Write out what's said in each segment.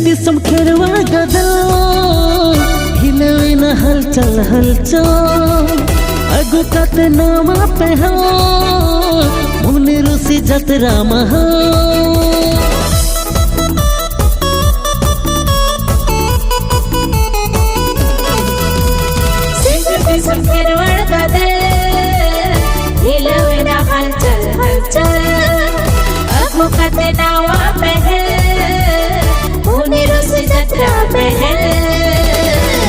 दिसम खेरवा गदल हिलवे न हलचल हलचल अगु कत नामा पहल मुनि रुसी जतरा महा दिसम खेरवा गदल हिलवे न हलचल हलचल अगु कत नामा पहल मुनि रुसी जतरा महल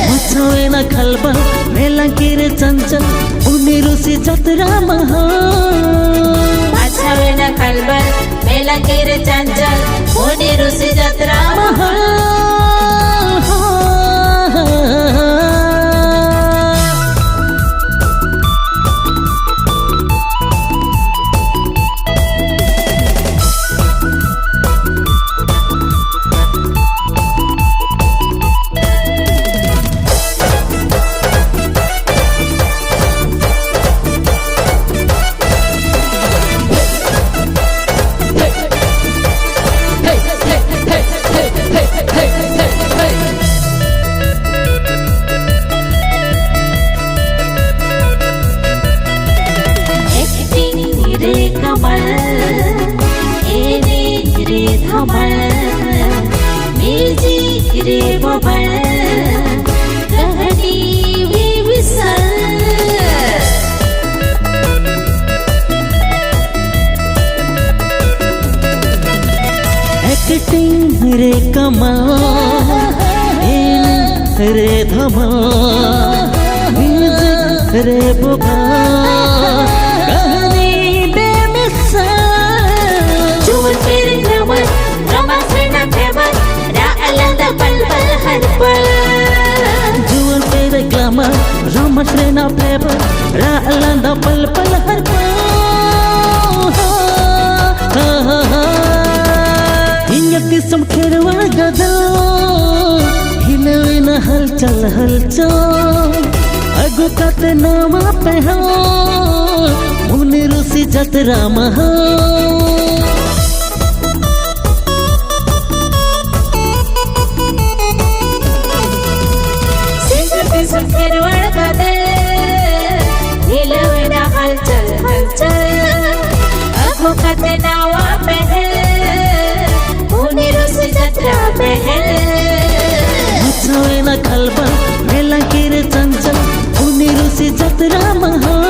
मचावे न खलबल मेला गिरे चंचल मुनि रुसी जतरा महा मचावे न खलबल मेला गिरे चंचल मुनि रुसी जतरा महा म्यूजिक रे बबल कहानी भी विसल एक्टिंग रे कमाल रे धमाल म्यूजिक रे बबल कहानी बेमिसाल जुवन तेरे ग्लैमर रोमांस में ना फेमस राअलंदा पल पल हर पल जुवन तेरे ग्लैमर रोमांस में ना फेमस राअलंदा पल पल हर पल इंग दिसम खेरवा गदल हिलवे न हलचल हलचल अगु कत नामा पहल मुनि रुसी जतरा महा दिसम खेरवा गदल हिलवे न हलचल हलचल अगु कत नामा पहल मुनि रुसी जतरा महल मचावे न खलबल मेला गिरे चंचल मुनि रुसी जतरा महा